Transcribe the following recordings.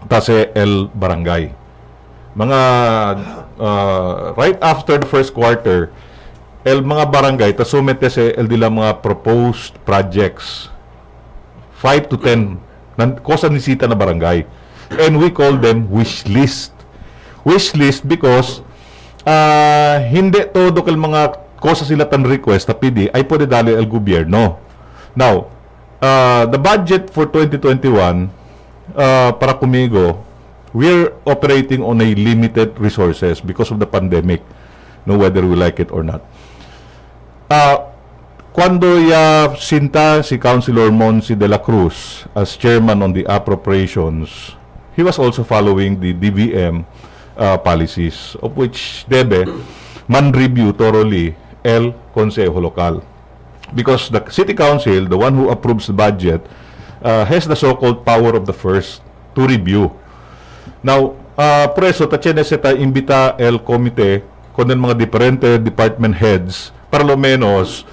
tase el barangay. Mga right after the first quarter, el mga barangay ta sumete se el dila mga proposed projects 5 to 10 kosa nisita na barangay, and we call them wish list because hindi todo kel mga kosa sila tan request ta PD ay pwede dali el gobyerno. Now the budget for 2021 para kumigo, we're operating on a limited resources because of the pandemic, no, whether we like it or not. Cuando ya sinta si Councilor Monsi de la Cruz as chairman on the appropriations, he was also following the DBM policies, of which debe man review thoroughly el Consejo Local. Because the City Council, the one who approves the budget, has the so-called power of the first to review. Now, por eso, tachene se ta imbita el komite con mga diferente department heads para lo menos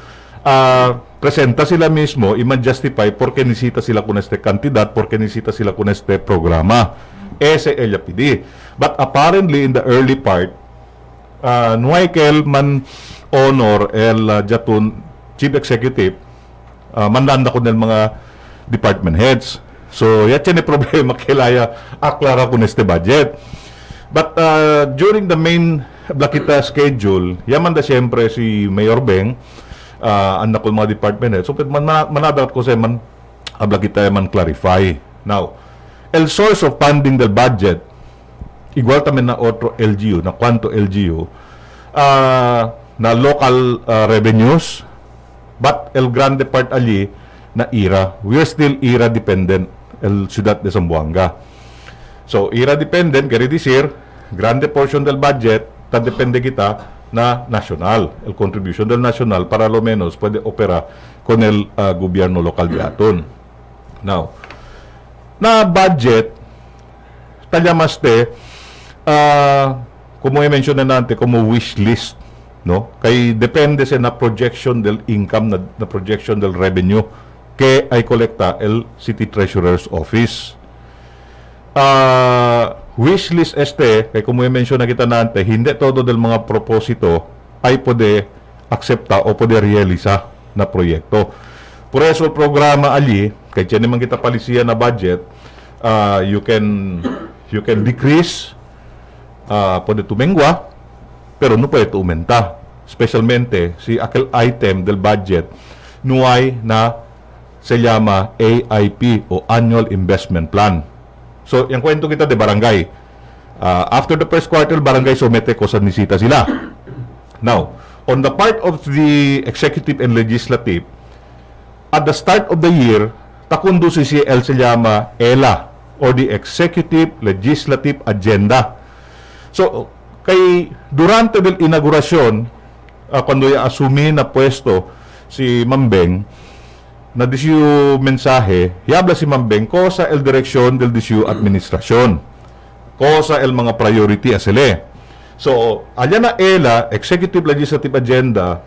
presenta sila mismo y man-justify porque nisita sila con este kandidat, porque nisita sila con este programa. Ese ella pidi. But apparently, in the early part, nuay kel man honor el jatun chief executive, manlanda ko ng mga department heads. So, yan yung problema kilaya aklara ko neste budget. But during the main Blakita schedule, yaman da siyempre si Mayor Beng, anak ko mga department heads. So, manadat ko sa man Blakita yaman clarify. Now, el source of funding del budget, igual tamen na otro LGU, na kwanto LGU, na local revenues, but el grande part ali na IRA. We are still IRA dependent el Ciudad de Zamboanga. So, IRA dependent, kaya disir, grande portion del budget, ta depende kita na national, el contribution del national, para lo menos pwede opera con el gobyerno lokal de aton. Now, na budget, talyamaste, como i-mention na natin, como wish list, no? Kay depende sa na projection del income, na projection del revenue, que ay kolekta el City Treasurer's Office. Wish list kay como i-mention na kita nante, hindi todo del mga proposito ay pwede aksepta o pwede realiza na proyekto. Por eso el programa ali, kay tiyan naman kita palisiya na budget, you can decrease, pwede tumengwa, pero no pwede tumenta. Especialmente si aquel item del budget nuay na se llama AIP o Annual Investment Plan. So, yung kwento kita de barangay. After the first quarter, barangay somete ko sa nisita sila. Now, on the part of the executive and legislative, at the start of the year, takundo si CL se llama ELA or the Executive Legislative Agenda. So, kay durante del inaugurasyon, cuando asumi na pwesto si Mambeng, na disiyo mensahe, yabla si Mambeng ko sa el direksyon del disiyo administrasyon, ko sa el mga priority asile. So, alya na ELA, Executive Legislative Agenda,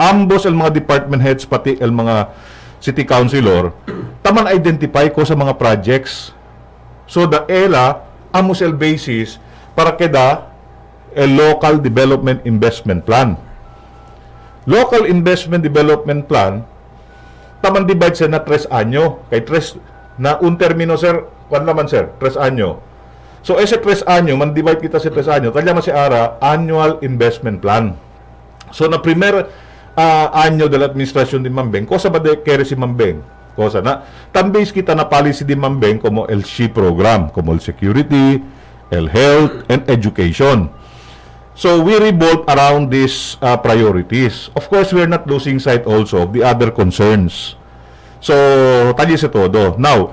ambos el mga department heads, pati el mga city councilor, taman identify ko sa mga projects. So, the ELA, amos el basis para keda el Local Development Investment Plan. Local Investment Development Plan, taman divide siya na 3 anyo. Kay 3, na un termino, sir, kwan naman, sir, 3 anyo. So, ese 3 anyo, man divide kita sa 3 anyo, talya si ara, Annual Investment Plan. So, na primer anyo de la administrasyon di Mambeng, kosa ba de kere si Mambeng? Kosa na, tambase kita na policy di Mambeng como el SHI program, como el security, el health, and education. So, we revolve around these priorities. Of course, we're not losing sight also of the other concerns. So, tali sa todo. Now,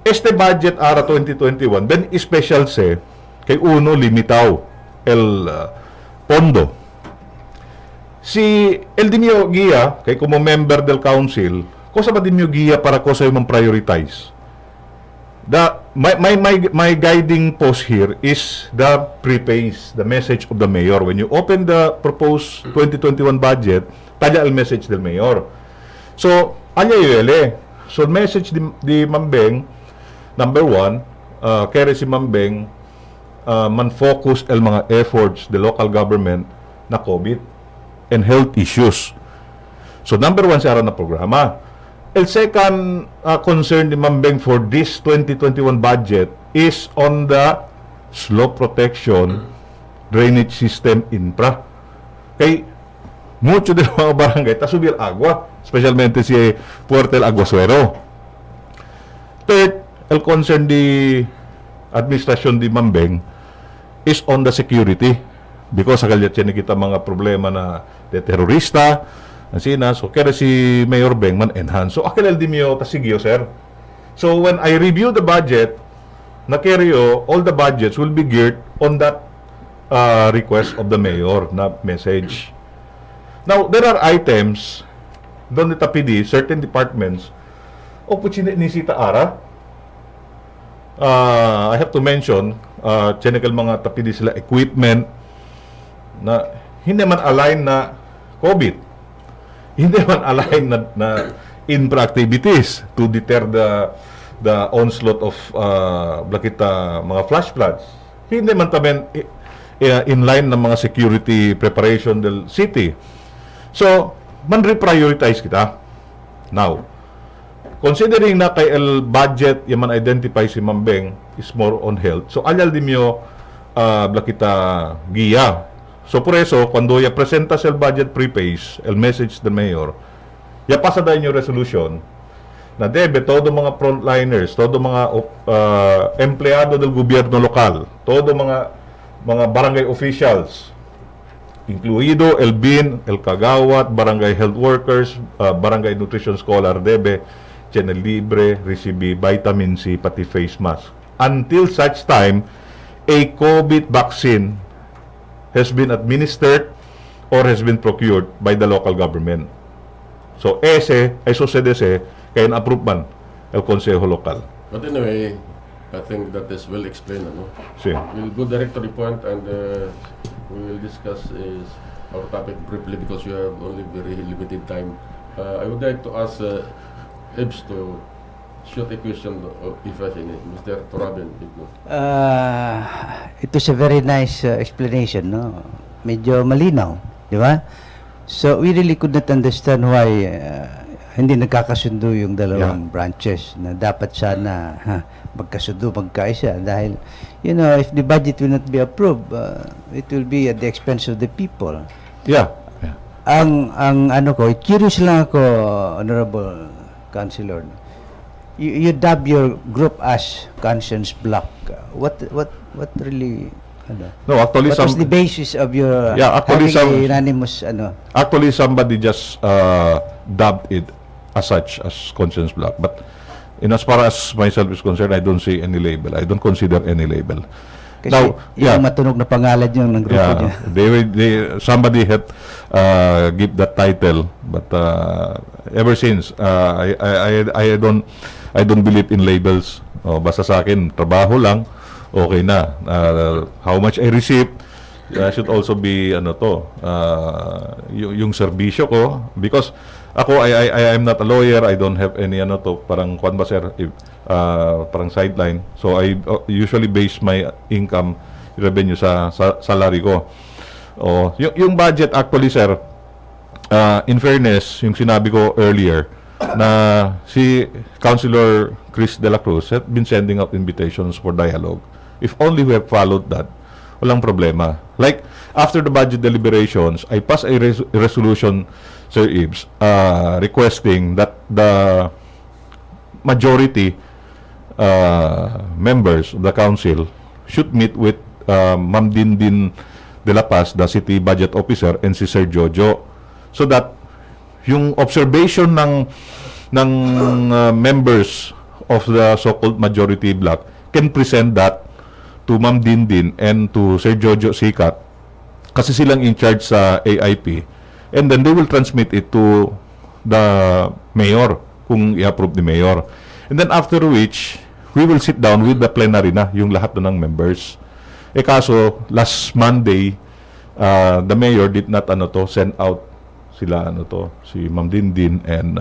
este budget ara 2021, ben special se, kay uno limitaw el pondo. Si el dimyo guia, kay como member del council, kosa ba dimyo guia para kosa yung prioritize? My guiding post here is the preface, the message of the mayor. When you open the proposed 2021 budget, talya el message del mayor. So, alya yuele. So, message di Mambeng, number 1, kaya si Mambeng man-focus el mga efforts the local government na COVID and health issues. So number one siya na programa. El second concern ni Mambeng for this 2021 budget is on the slope protection drainage system infra. Kay mucho din mga barangay tasubir agua, especialmente si Puerto El Aguasuero. Third, el concern di administrasyon di Mambeng is on the security because sa kalyat siya kita mga problema na de terorista sina, so kaya si Mayor Beng man enhance. So akilal di miyo tasigyo, sir. So when I review the budget, nakeryo, all the budgets will be geared on that request of the mayor na message. Now, there are items doon ni Tapidi, certain departments, o nisita ara. I have to mention, chinikal mga Tapidi sila equipment na hindi man align na COVID. Hindi man align na infra activities to deter the onslaught of mga flash floods. Hindi man tamen in line ng mga security preparation del city. So, man reprioritize kita. Now, considering na kay el budget yung man identify si Mambeng is more on health. So, alyal din mo kita giya. So, por eso, cuando ya presentas el budget prepays, el message del mayor, ya pasa din yung resolution na debe todo mga frontliners, todo mga empleyado del gobyerno lokal, todo mga barangay officials, incluido el BIN, el Kagawat, barangay health workers, barangay nutrition scholar, debe channel libre, receive vitamin C, pati face mask. Until such time, a COVID vaccine has been administered or has been procured by the local government. So, ese ay sucede kaya na-approve man el Consejo Lokal. But anyway, I think that is well explained. No? Sí. We'll go direct to the point and we will discuss our topic briefly because you have only very limited time. I would like to ask Ebs to shoot a question if any. Mr. Torabin. It was a very nice explanation, no? Medyo malinaw, di ba? So we really could not understand why hindi nagkakasundo yung dalawang branches na dapat sana magkasundo, magkaisa dahil if the budget will not be approved, it will be at the expense of the people. Yeah. Ang curious lang ako, Honorable Councilor. You dub your group as conscience block. What really No, actually what was the basis of your actually having a unanimous Actually somebody just dubbed it as such as conscience block, but as far as myself is concerned, I don't see any label. I don't consider any label. Kasi now, yung matunog na pangalan yung ng grupo niya. Somebody had give that title, but ever since I don't believe in labels. Basta sa akin trabaho lang, okay na. How much I receive should also be yung serbisyo ko, because ako I am not a lawyer. I don't have any parang kwan ba sir, parang sideline. So I usually base my income revenue sa salary ko. Yung budget actually sir, in fairness, yung sinabi ko earlier na si Councilor Chris De La Cruz had been sending out invitations for dialogue. If only we have followed that, walang problema. Like after the budget deliberations, I passed a resolution, Sir Ibs, requesting that the majority members of the council should meet with Ma'am Dindin De La Paz, the city budget officer, and si Sir Jojo, so that yung observation ng members of the so-called majority block can present that to Ma'am Dindin and to Sir Jojo Sikat, kasi silang in charge sa AIP, and then they will transmit it to the mayor kung i-approve ni mayor, and then after which we will sit down with the plenary na yung lahat na ng members. Kaso last Monday the mayor did not send out sila si Ma'am Dindin and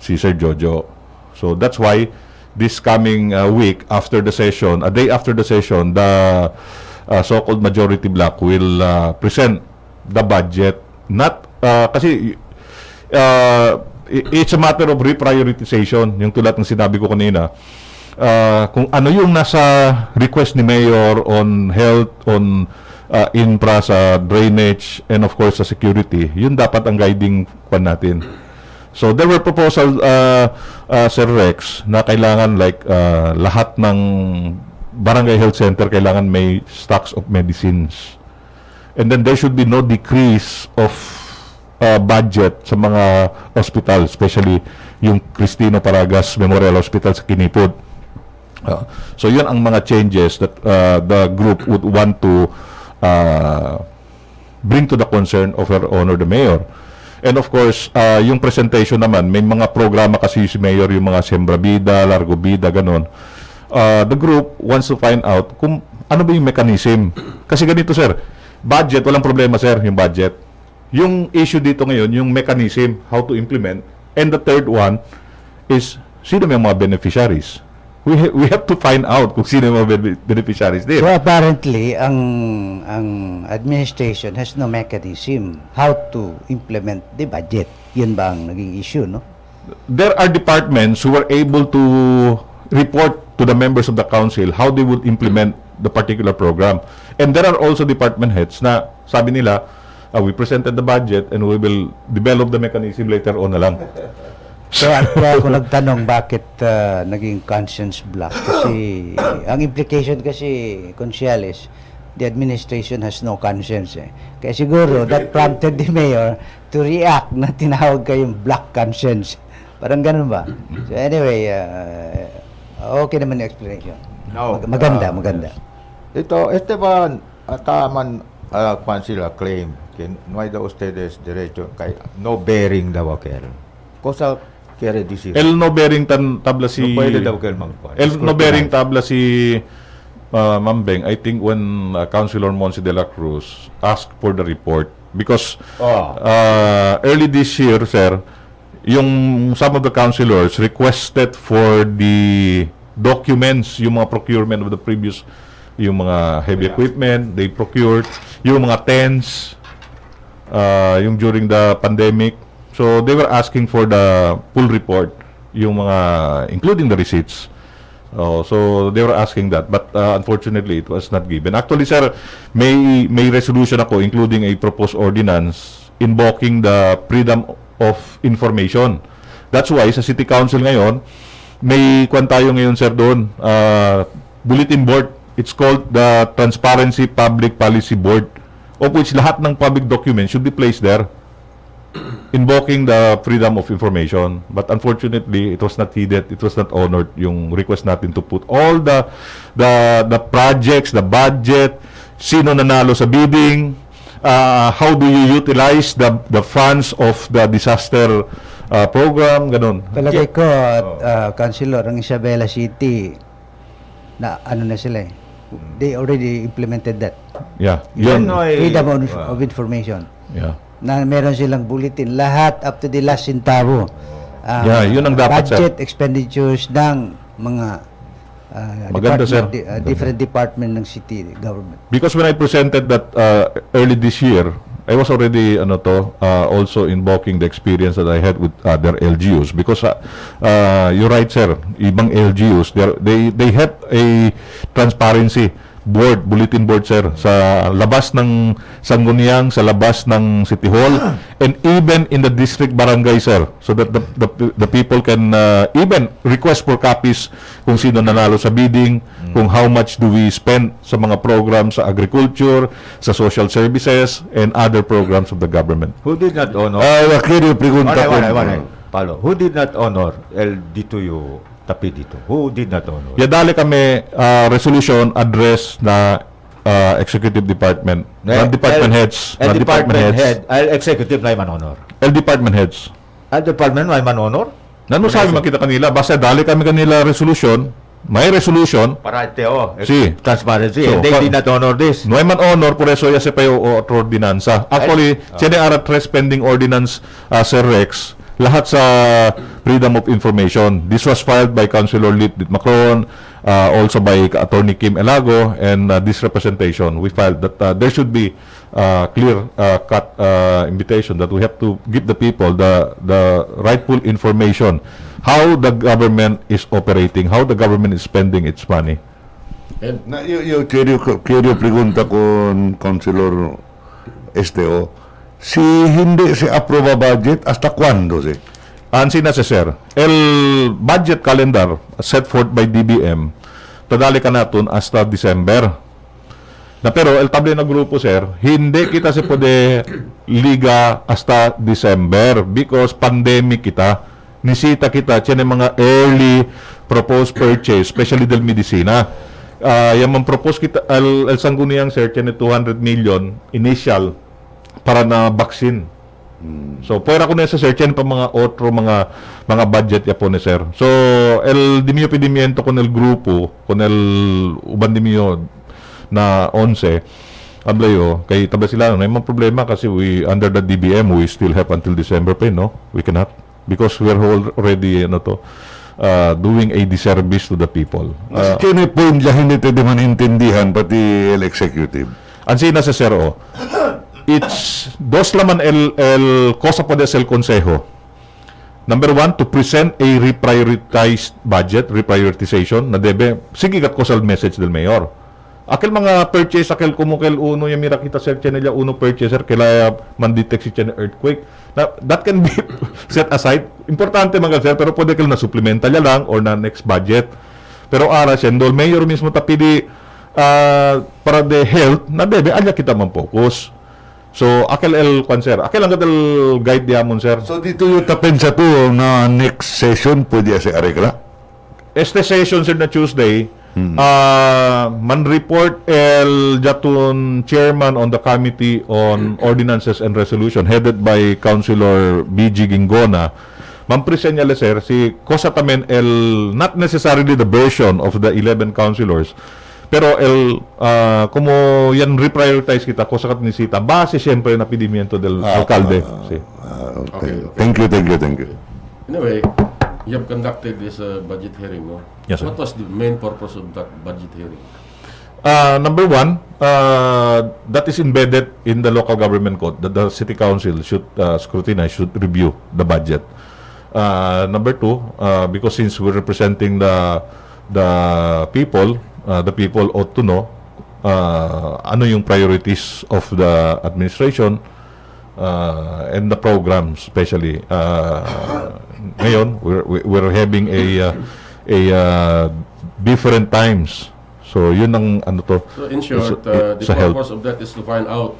si Sir Jojo. So that's why this coming week after the session, a day after the session, the so-called majority bloc will present the budget. Not kasi it's a matter of reprioritization, yung tulad ng sinabi ko kanina. Kung ano yung nasa request ni Mayor on health, on infra, sa drainage, and of course sa security, yun dapat ang guiding pan natin. So there were proposals, Sir Rex, na kailangan like lahat ng barangay health center kailangan may stocks of medicines. And then there should be no decrease of budget sa mga hospital, especially yung Cristino Paragas Memorial Hospital sa Kinipod. So yun ang mga changes that the group would want to bring to the concern of Her Honor the Mayor. And of course, yung presentation naman, may mga programa kasi si Mayor, yung mga Sembra Vida, Largo Vida, ganon. The group wants to find out kung ano ba yung mechanism. Kasi ganito, sir, budget, walang problema, sir, yung budget. Yung issue dito ngayon, yung mechanism, how to implement. And the third one is, sino may mga beneficiaries? We have to find out kung sino yung mga beneficiaries din. So apparently, ang administration has no mechanism how to implement the budget. Yun ba ang naging issue, no? There are departments who are able to report to the members of the council how they would implement the particular program. And there are also department heads na sabi nila, we presented the budget and we will develop the mechanism later on na lang. So ako nagtanong bakit naging conscience block, kasi ang implication kasi, Consiales, the administration has no conscience Kaya siguro that prompted the mayor to react na tinawag kayong black conscience. Parang ganun ba? So anyway, okay naman yung explanation. No, Maganda. Este ba taman kwan sila claim no hay daw ustedes derecho kay no bearing daw kel. Cosa quiere decir? El no bearing tabla si... No pwede daw kel magkwan. El no bearing tabla si Mambeng, I think when Councilor Monse de la Cruz asked for the report because early this year, sir, yung some of the councilors requested for the documents, yung mga procurement of the previous, yung mga heavy equipment they procured, yung mga tents, yung during the pandemic. So they were asking for the full report, yung mga including the receipts. So they were asking that, but unfortunately it was not given. Actually, sir, may resolution ako including a proposed ordinance invoking the freedom of information. That's why sa City Council ngayon, may kwan tayo ngayon, sir, doon, bulletin board. It's called the Transparency Public Policy Board, of which lahat ng public documents should be placed there, invoking the freedom of information. But unfortunately, it was not heeded, it was not honored, yung request natin to put all the projects, the budget, sino nanalo sa bidding, how do you utilize the funds of the disaster program, ganun. Palagay ko, Councilor, ang Isabela City, na ano na sila they already implemented that. Yeah. Yun, Freedom of information. Yeah. Na meron silang bulletin, lahat up to the last centavo. Yun ang dapat, budget sir. Expenditures ng mga Maganda, sir. different department ng city government. Because when I presented that early this year, I was already also invoking the experience that I had with other LGUs. Because you're right, sir, ibang LGUs, they have a transparency board, bulletin board, sir, sa labas ng Sangguniang, sa labas ng City Hall, and even in the district barangay, sir, so that the people can even request for copies kung sino nanalo sa bidding, kung how much do we spend sa mga programs sa agriculture, sa social services, and other programs of the government. Who did not honor? Palo. Who did not honor el dituyo tapi dito? Who did not honor? Dali kami resolution address na executive department. Department heads. Department head. Executive na man honor. Department heads. Department na man honor? Nano sabi makita kanila, basta dali kami kanila resolution, may resolution. Para So, transparency. And they did not honor this. No man honor, por eso ya se payo o ordinansa. Actually, tiene ara tres pending ordinance, Sir Rex, lahat sa freedom of information. This was filed by Councilor Lit Macron, also by Attorney Kim Elago, and this representation, we filed that there should be clear cut invitation that we have to give the people the rightful information, how the government is operating, how the government is spending its money. Na, quiero pregunta con Councilor STO. Si hindi si aproba budget, hasta cuándo si? Ansi na sir, el budget calendar set forth by DBM, tadali ka natin hasta December. Na pero el table na grupo sir, hindi kita si pwede liga hasta December because pandemic kita. Nisita kita, tiyan yung mga early proposed purchase, especially del medicina. Yung propose kita, el sangguniang sir, tiyan 200 million initial para na vaccine. So, pwera ko na sa sir, tiyan pa mga otro, mga budget ya po ni sir. So, el dimio pedimiento con el grupo, con el uban dimio na 11, ablayo, kay tabla sila, may mga problema kasi under the DBM, we still have until December pa, no? We cannot. Because we are already, doing a disservice to the people. Kaya po yung hindi tayo manintindihan, pati el-executive. Ansi na sa sir, it's dos laman el cosa puede ser el consejo. Number one, to present a reprioritized budget, reprioritization, na debe, sige kat ko sa message del mayor. Akil mga purchase, akil kumukel uno, yung mira kita sir, chanel uno purchaser, kaya man-detect si chanel earthquake. That can be set aside. Importante mga sir, pero pwede kil na supplemental ya lang or na next budget. Pero ara siya, dol mayor mismo tapili para the health, na debe, alya kita man-focus. So, akil sir, akil ang katal guide diamond sir. So, dito yung tapen sa to na next session, pwede si aregla? Este session sir na Tuesday, man-report el jatun chairman on the Committee on Ordinances and Resolution headed by Councilor B.G. Gingona. Man-present niya sir, si cosa tamen not necessarily the version of the 11 councilors, pero como yan reprioritize kita, cosa kat nisita, base siyempre na pedimiento del alcalde. Okay. Thank you. Anyway, you have conducted this budget hearing, no? Yes, sir. What was the main purpose of that budget hearing? Number one, that is embedded in the local government code that the city council should scrutinize, should review the budget. Number two, because since we're representing the people ought to know ano yung priorities of the administration and the programs, especially ngayon we're having a different times. So yun ang ano to. So in short, the purpose of that is to find out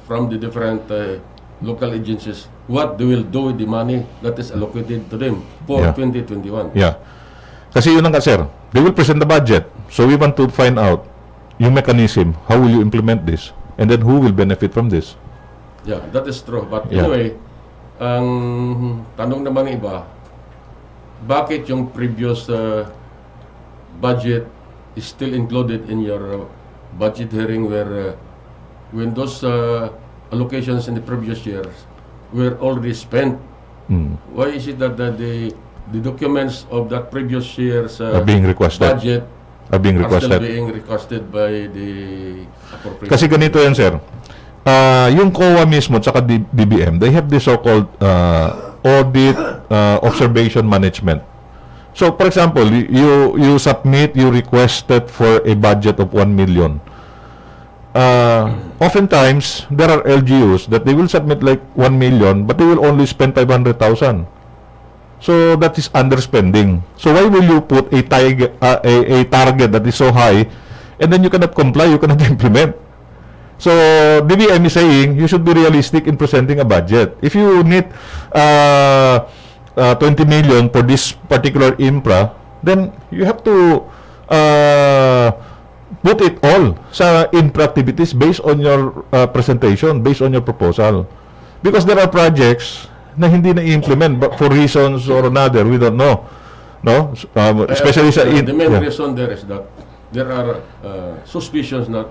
from the different local agencies what they will do with the money that is allocated to them for 2021. Yeah. Kasi yun ang sir, they will present the budget. So we want to find out yung mechanism, how will you implement this? And then who will benefit from this? Yeah, that is true. But anyway, ang tanong naman ng iba, bakit yung previous budget is still included in your budget hearing where when those allocations in the previous years were already spent? Why is it that the documents of that previous year's are being requested. Budget are still being requested by the appropriate? Kasi ganito yan, sir. Yung COA mismo at saka DBM, they have this so-called audit observation management. So, for example, you submit, you requested for a budget of 1 million. Oftentimes, there are LGUs that they will submit like 1 million, but they will only spend 500,000. So, that is underspending. So, why will you put a target that is so high, and then you cannot comply, you cannot implement? So, DBM is saying, you should be realistic in presenting a budget. If you need 20 million for this particular infra, then you have to put it all sa infra activities based on your presentation, based on your proposal. Because there are projects na hindi na i-implement but for reasons or another, we don't know. No? Especially sa... the main reason there is that there are suspicions that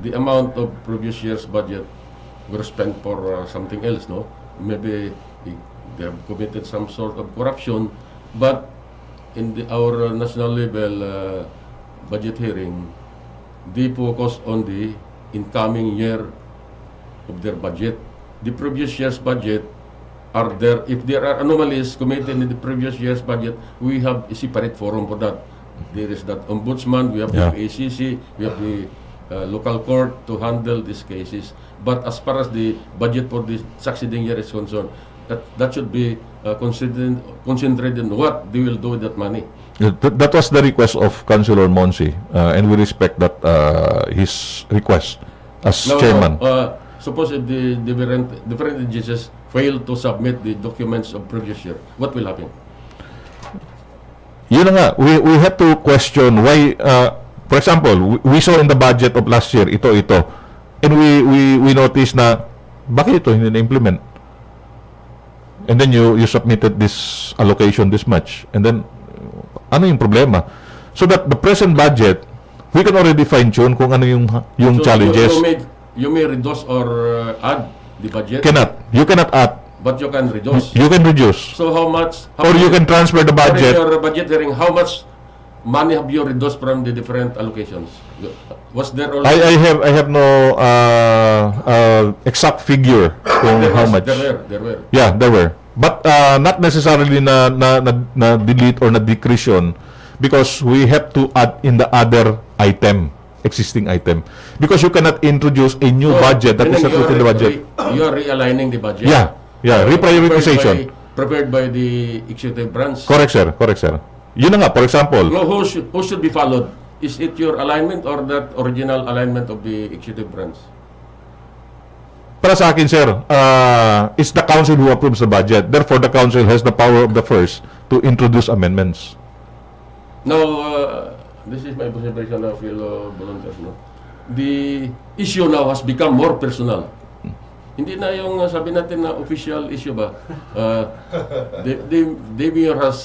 the amount of previous year's budget were spent for something else, no? maybe they have committed some sort of corruption, but in our national level budget hearing, they focus on the incoming year of their budget. The previous year's budget are there. If there are anomalies committed in the previous year's budget, we have a separate forum for that. There is that ombudsman, we have the ACC, we have the local court to handle these cases. But as far as the budget for the succeeding year is concerned, that should be concentrated in what they will do with that money. That was the request of Councilor Monsi, and we respect that his request as chairman. Suppose if the different agencies fail to submit the documents of previous year, what will happen? Yun na nga, we have to question why, for example, we saw in the budget of last year, ito, and we noticed na, bakit ito hindi na-implement? And then you submitted this allocation this much, and then, ano yung problema? So that the present budget, we can already fine-tune kung ano yung So challenges. you may reduce or add the budget, You cannot add. but you can reduce. You can reduce. So how much? Or you can transfer the budget. Your budget hearing, how much money have you reduced from the different allocations? Was there already? I have no exact figure kung how much. There were. Yeah, there were. But not necessarily na delete or na decrease yun, because we have to add in the other item, existing item. Because you cannot introduce a new budget that is not within the budget. You are realigning the budget. Yeah, reprioritization. Prepared by the executive branch. Correct, sir. Yun na nga, for example. No, who should be followed? Is it your alignment or that original alignment of the executive branch? Para sa akin, sir, it's the council who approves the budget. Therefore, the council has the power of the first to introduce amendments. Now, this is my observation of fellow volunteers. No? The issue now has become more personal. Hindi na yung sabi natin na official issue ba. The mayor has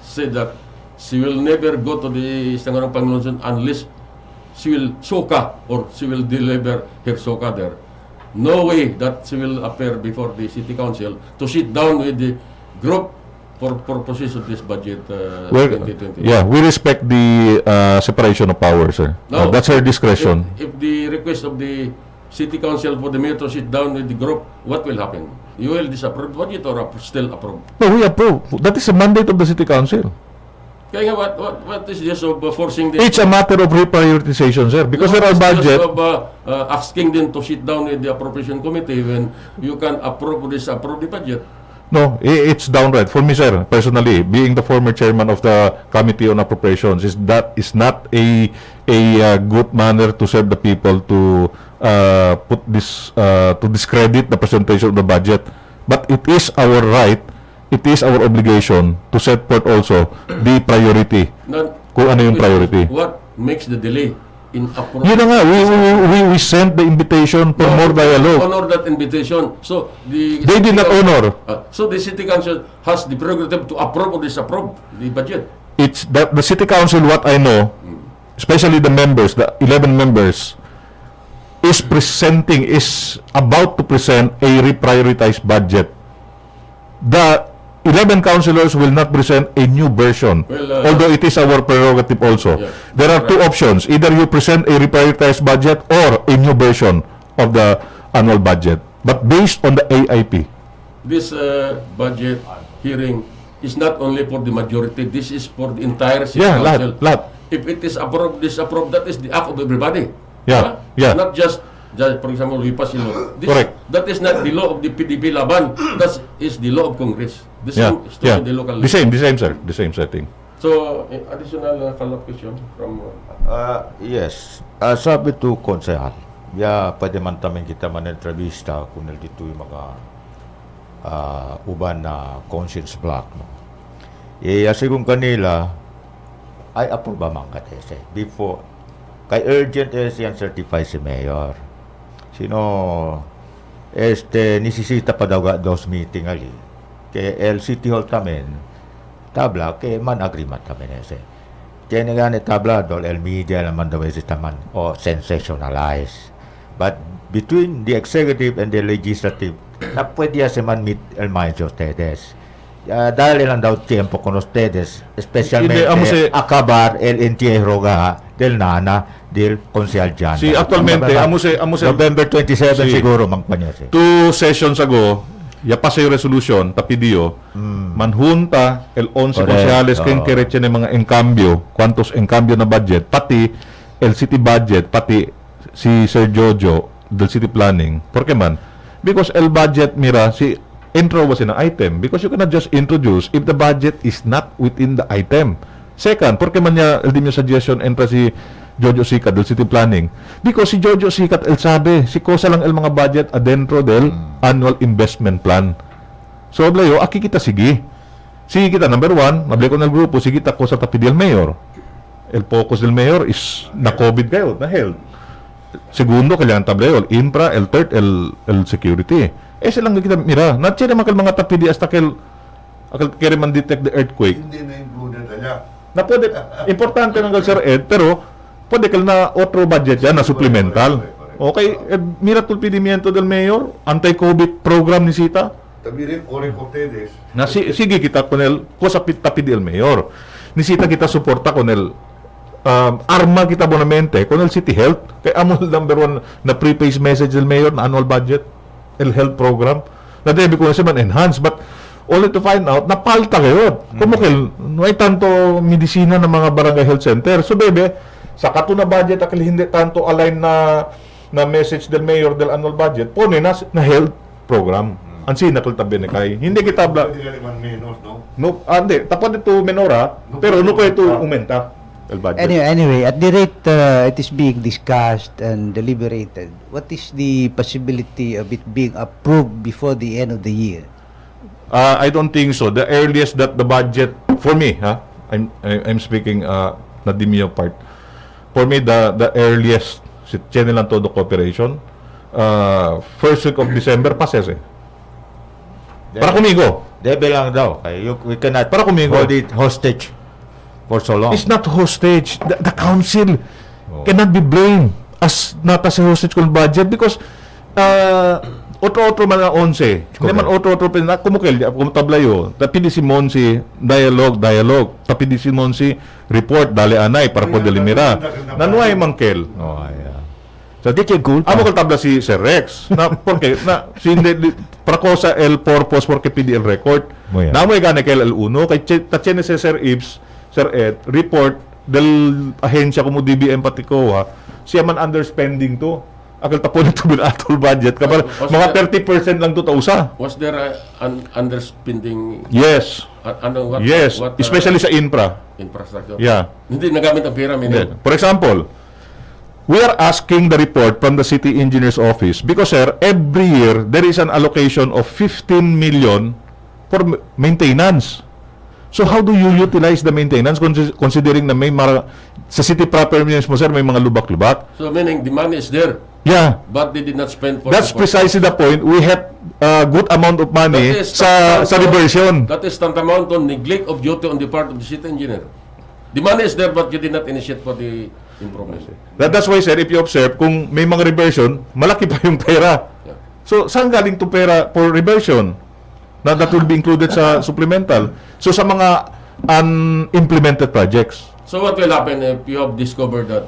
said that she will never go to the Sangguniang Panlungsod unless she will soka or she will deliver her soka there. No way that she will appear before the city council to sit down with the group for purposes of this budget 2020. Yeah, we respect the separation of powers, sir. No, that's her discretion. If the request of the city council for the mayor to sit down with the group, what will happen? You will disapprove budget or still approve? No, we approve. That is a mandate of the city council. Kaya nga, what is this of forcing this? It's a matter of reprioritization, sir. Because there are budget. Of asking them to sit down with the appropriation committee when you can approve or disapprove the budget. No, it's downright. For me, sir, personally, being the former chairman of the Committee on Appropriations, is not a good manner to serve the people to put this to discredit the presentation of the budget. But it is our right, it is our obligation to set forth also the priority. Kung ano yung priority. What makes the delay in approving? Yun na nga, we sent the invitation for more dialogue. Honor that invitation. So they did not honor. So the city council has the prerogative to approve or disapprove the budget. It's the city council, what I know, especially the members, the 11 members, is about to present a reprioritized budget. The 11 councillors will not present a new version, although it is our prerogative also. Yeah, there are two options. Either you present a reprioritized budget or a new version of the annual budget, but based on the AIP. This budget hearing is not only for the majority, this is for the entire city council. Lahat. If it is approved, disapproved, that is the act of everybody. Yeah, yeah. Not just for example, we pass the law. Correct. That is not the law of the PDP Laban. That is the law of Congress. The same is to the local law. The same, sir. The same setting. So, additional follow-up question from... Yes. Sabi to konsehal, pwede man tamin kita man-entrevista kung dito yung mga uban na conscience block. No? Asigong kanila, ay approve ba man katese? Before, kay urgent yan certify si Mayor. Sino, nisisita pa daw dos meeting ali. Kay City Hall tamen, tabla, kay man agreement tamen ese. Kaya nga ni tabla, dol media naman daw isi taman, o sensationalize. But between the executive and the legislative, na pudiese manmeet el maestro ustedes. Dale lang daw tiempo con ustedes, especialmente acabar el entierro del nana del Consejal Jan. Si actualmente, November 27 siguro magpanyas. 2 sessions ago, ya pasó yung resolution, tapidio, manjunta el 11 konsehales que enkereche ng mga encambio, cuantos encambio na budget, pati el city budget, pati si Sir Jojo del city planning. ¿Por qué man? Because el budget, mira, si intro was in an item. Because you cannot just introduce if the budget is not within the item. Second, ¿por qué man niya, el di suggestion, entra si Jojo Sikat del city planning? Because si Jojo Sikat, el sabi, si kosa lang el mga budget adentro del annual investment plan. So, blayo, aki kita sige. Sige kita, number 1, mabli ko ng grupo, sige kita ko sa tapi del mayor. El focus del mayor is na COVID kayo, na health. Segundo, kailangan tablayo, el infra, el third, el security. Silang kita, mira, natsira makal mga tapidi hasta akal kere man detect the earthquake. Hindi na included ala. Na pwede, importante ng Sir Ed, pero pwede kal na otro budget yan, na supplemental. Okay, mira tulpidimiento del mayor, anti-COVID program ni Sita. Tabirin, ore ko ustedes. Na sige kita con el, cosa tapidi el mayor. Ni Sita kita suporta con el arma kita bonamente con el City Health. Kaya amol number 1 na prepaid message del mayor na annual budget, el health program. Na debe ko na siya enhance, but only to find out, napalta kayo. Kumukil, no ay tanto medisina ng mga barangay health center. So bebe, sa kato na budget, akil hindi tanto align na message del mayor del annual budget, pone na health program. Ansi nakultabi ni kay. Hindi kita bla. Hindi ka naman menos, no? No, hindi. Tapos ito menora, pero no pa ito umenta. Anyway, at the rate it is being discussed and deliberated, what is the possibility of it being approved before the end of the year? I don't think so. The earliest that the budget, for me, I'm speaking na Dimio part. For me, the earliest, si channel lang todo cooperation, first week of December, pases eh. Para kumigo. Debe lang daw. We cannot para kumigo. hold it hostage for so long. It's not hostage. The council cannot be blamed as nata sa hostage kung budget because otro man na 11. Hindi man otro na kumukil tablayo. Tapi di si Monsi dialogue. Tapi di si Monsi report dali anay para po delimira. Nanuay mangkel. So di cool. Amo kal tabla si Sir Rex. Na porque na si para cosa el purpose porque PDL record. Na mo gane kay el uno kay tachene si Sir Ibs Sir Ed, report del ahensya como DBM Patikoha, siya man underspending to. Akal tapo nito bil atol budget. Kapag mga 30% lang to tausa. Was there an underspending? Yes. Yes. Especially sa infrastructure. Yeah. Hindi nagamit ang pera. For example, we are asking the report from the City Engineer's Office because, sir, every year there is an allocation of 15 million for maintenance. So how do you utilize the maintenance considering na may sa city proper mo, sir, may mga lubak-lubak? So meaning the money is there. Yeah. But they did not spend for. That's precisely the point. We have a good amount of money sa reversion. That is tantamount to neglect of duty on the part of the city engineer. The money is there but you did not initiate for the improvement. That's why, sir, if you observe, kung may mga reversion, malaki pa yung pera. Yeah. So, saan galing to pera for reversion? Na that will be included sa supplemental. So, sa mga unimplemented projects. So, what will happen if you have discovered that?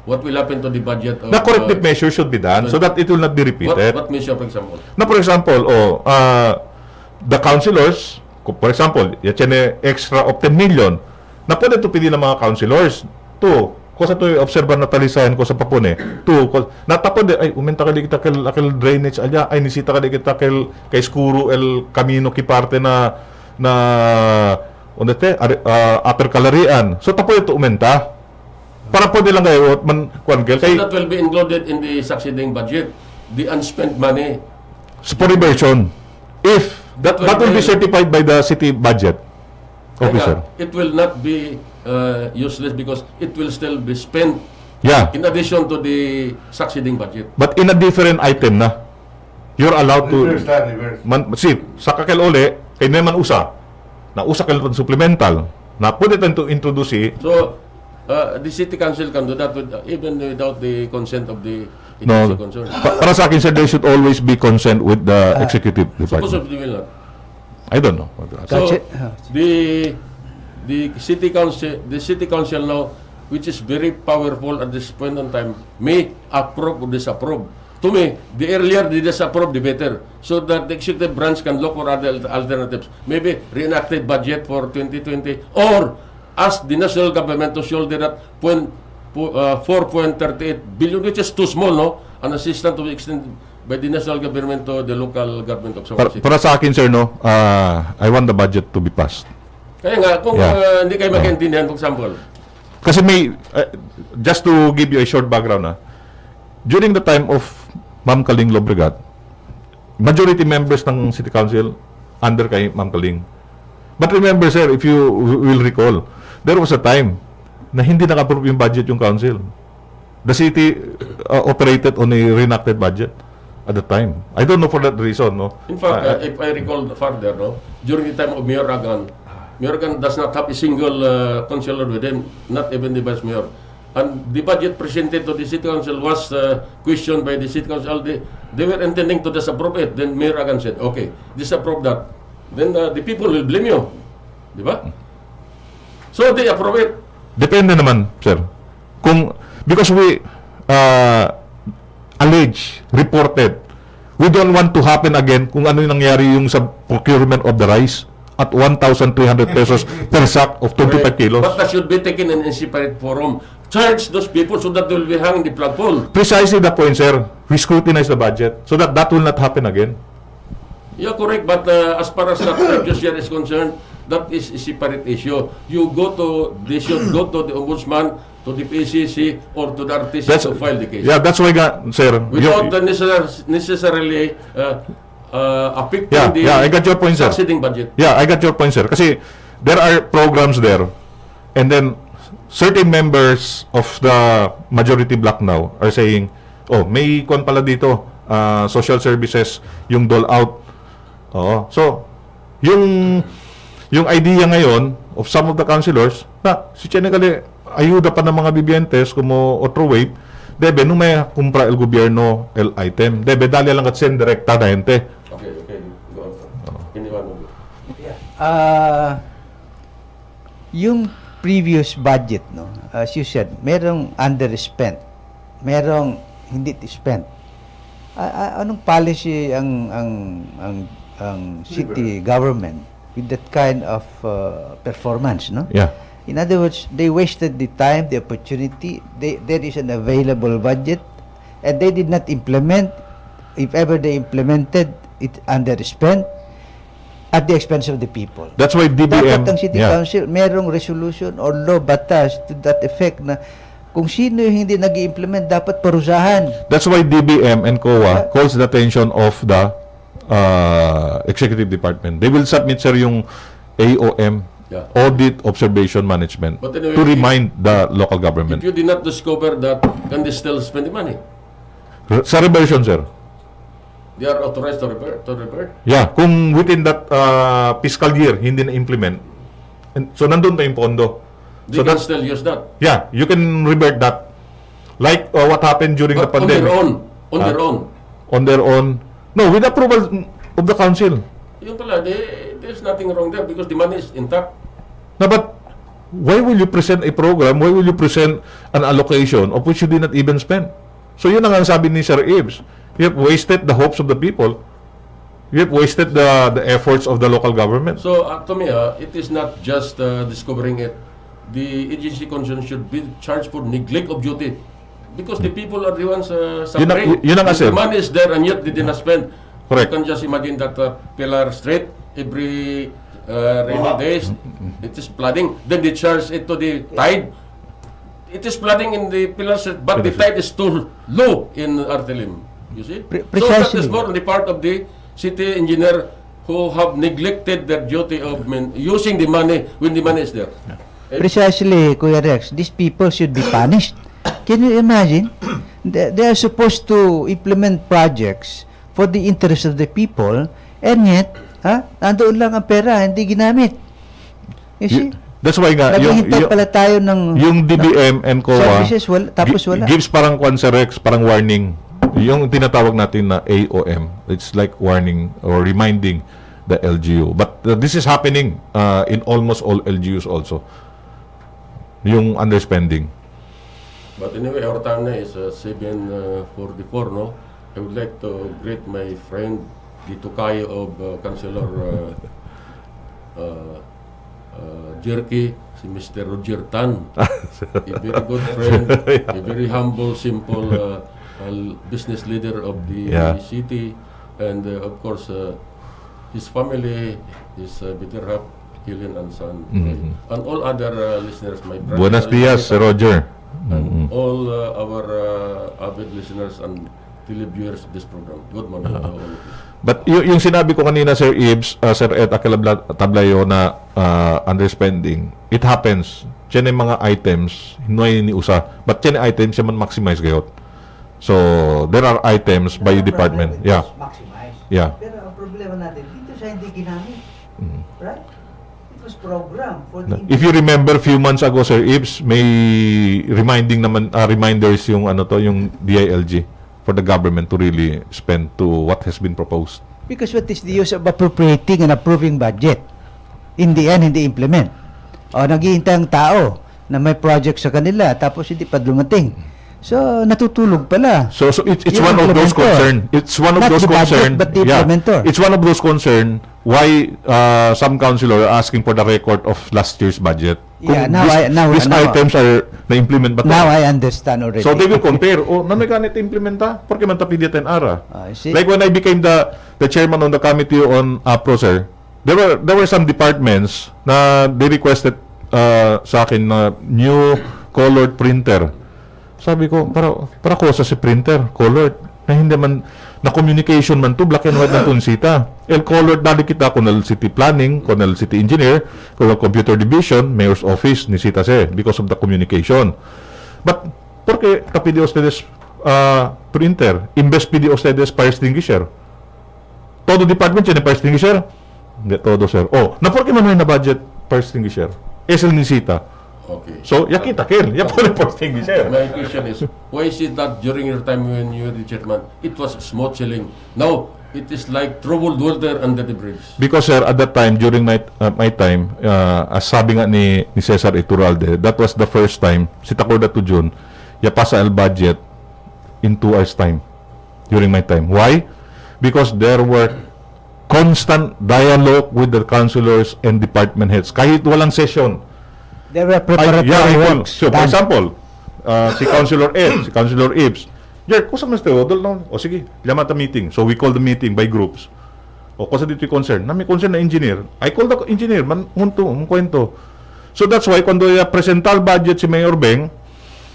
What will happen to the budget of... The corrective measure should be done so that it will not be repeated. What measure, for example? Na, for example, the councilors, for example, yan extra of 10 million, na pwede ito pili ng mga councilors. Ko sa to observer na talisayan ko sa papone. Natapod ay umenta ka kita kel drainage alya ay nisita ka kita kay skuro el camino ki parte na ondete upper kalarian. So tapod ito umenta. Para pwede lang kayo man kay so that will be included in the succeeding budget, the unspent money for reversion. If that will be certified by the city budget officer. It will not be useless because it will still be spent in addition to the succeeding budget. But in a different item na. You're allowed to... Reverse. Sa kakil uli, kayo naman usa. Na usa kayo supplemental. Na pwede tayo to introduce. So, The city council can do that even without the consent of the No. agency concerned. Para sa akin, sir, there should always be consent with the executive Suppose department. they will not. I don't know. So That's it. the city council now, which is very powerful at this point in time, may approve or disapprove. To me, the earlier they disapprove, the better, so that the executive branch can look for other alternatives. Maybe reenacted budget for 2020, or ask the national government to shoulder that 4.38 billion, which is too small, no? An assistance to be extended by the national government to the local government of Sawan City. Para sa akin, sir, no, I want the budget to be passed. Kaya nga, kung Yeah. hindi kayo magkaintindihan, for example, Kasi may, just to give you a short background, during the time of Ma'am Kaling Lobregat, majority members ng City Council under kay Ma'am Kaling. But remember, sir, if you will recall, there was a time na hindi naka-approve yung budget yung council. The city operated on a reenacted budget at the time. I don't know for that reason, no? in fact, if I recall further, no, during the time of Mayor Agan does not have a single councillor with him, not even the vice mayor. And the budget presented to the city council was questioned by the city council. They were intending to disapprove it. Then Mayor Agan said, okay, disapprove that. Then the people will blame you. Di ba? So they approve it. Depende naman, sir. Because we reported, we don't want to happen again kung ano yung nangyari yung sa procurement of the rice at 1,300 pesos per sack of 25 kilos. But that should be taken in a separate forum. Charge those people so that they will be hung in the flagpole. Precisely the point, sir. We scrutinize the budget so that will not happen again. You're correct, but as far as that previous year is concerned, that is a separate issue. They should go to the ombudsman, to the PCC, or to the RTC to file the case. Yeah, that's why, sir. Without necessarily affecting the I got your point, sir. succeeding budget. Yeah, I got your point, sir. Kasi there are programs there, and then certain members of the majority bloc now are saying, oh, may kon pala dito, social services, yung dole out. Oo. So, yung idea ngayon of some of the councilors, na si Chenekali, ayuda pa ng mga bibientes como otro wave, debe, nung may kumpra el gobierno el item, debe, dali lang at send direkta na ente. Okay. Go on. Anyone will go. Yung previous budget, no, as you said, merong underspent, merong hindi spent. Anong policy ang city government with that kind of performance, no? Yeah. In other words, they wasted the time, the opportunity. There is an available budget, and they did not implement. If ever they implemented, it underspent at the expense of the people. That's why DBM... Dapat ang City Council, merong resolution or law, batas to that effect na kung sino yung hindi nag-i-implement, dapat parusahan. That's why DBM and COA calls the attention of the executive department. They will submit, sir, yung AOM, Audit Observation Management, But anyway, to remind the local government. If you did not discover that, can they still spend the money? Sa reversion, sir. They are authorized to revert. Yeah, kung within that fiscal year, hindi na-implement, so nandun na yung pondo. They So can that's, still use that. yeah, you can revert that. Like what happened during the But on their pandemic. own. On their own. On their own. No, with approval of the council. Yung pala, there's nothing wrong there because the money is intact. No, but why will you present a program? Why will you present an allocation of which you did not even spend? So yun ang sabi ni Sir Ibs. You have wasted the hopes of the people. You have wasted the efforts of the local government. So, to me, it is not just discovering it. The agency concerned should be charged for neglect of duty. Because the people are the ones suffering. Yun ang sir. The money is there and yet they did not spend. Correct. You can just imagine that Pillar Street, every rainy days, it is flooding. Then they charge it to the tide. It is flooding in the Pillar Street, but the tide is too low in Artelim. You see? So that is more on the part of the city engineer who have neglected their duty of using the money when the money is there. Precisely, Kuya Rex, these people should be punished. Can you imagine? They are supposed to implement projects for the interest of the people, and yet, nandoon lang ang pera, hindi ginamit. You see? That's why nga, Naghihintay pala tayo ng yung DBM and COA services, tapos wala. gives parang Rex, parang warning. Yung tinatawag natin na AOM, it's like warning or reminding the LGU. But this is happening in almost all LGUs also. Yung underspending. But anyway, our time na is 7:44, no? I would like to greet my friend, the Tukayo of Councilor Jerky, si Mr. Roger Tan. A very good friend, a very humble, simple business leader of the city. And of course, his family, his better half, Helen and son. And all other listeners, my brother. Buenos dias, Sir Roger. And all our avid listeners and televiewers of this program. Good morning to all of you. But yung sinabi ko kanina, Sir Ibs, Sir Ed Tablayo, na underspending, it happens. Yan yung mga items, hindi ni usa. But yan yung items, yan man maximize gayot. So, there are items by department. Yeah. Maximize. Yeah. Pero ang problema natin, dito sa hindi ginamit. Right? It was program for the... If you remember, few months ago, Sir Ibs, may reminders yung yung DILG for the government to really spend to what has been proposed. Because what is the use of appropriating and approving budget? In the end, hindi implement. O naghihintay ang tao na may project sa kanila tapos hindi pa dumating. So natutulog pala. So it's one of those concern. It's one of those concern. But the implementer. It's one of those concern why some councilor are asking for the record of last year's budget. Yeah, These items are na-implement ba? Now I understand already. So they will compare. Na may ganit implementa? Porque man tapidya ten ara. See? Like when I became the chairman on the committee on APRO, sir, there were some departments na they requested sa akin na new colored printer. Sabi ko, para ko sa si printer, colored, na hindi man, na communication man to, black and white na tunsita. El colored, dali kita, kunal city planning, kunal city engineer, kunal computer division, mayor's office, ni sita se, because of the communication. But, porque tapidi ustedes printer, imbes pidi ustedes fire extinguisher. Todo department yan, fire extinguisher? Hindi, todo, sir. Na porque man na budget fire extinguisher? Es el ni sita. Okay. So, yakita kel. Yapo for extinguisher. My question is, why is it that during your time when you were the chairman, it was smooth sailing? Now, it is like troubled water under the bridge. Because, sir, at that time, during my time, as sabi nga ni Cesar Iturralde, that was the first time, si Takorda to June, yapasa el budget in 2 hours time during my time. Why? Because there were constant dialogue with the councilors and department heads. Kahit walang session. There were preparatory works. So, for example, si Councilor Ed, si Councilor Ibs, Jer, kusa mas tayo, o sige, lamata meeting. So, we call the meeting by groups. O, kusa dito yung concern. May concern na engineer. I call the engineer, kwento. So, that's why, quando presental budget si Mayor Beng,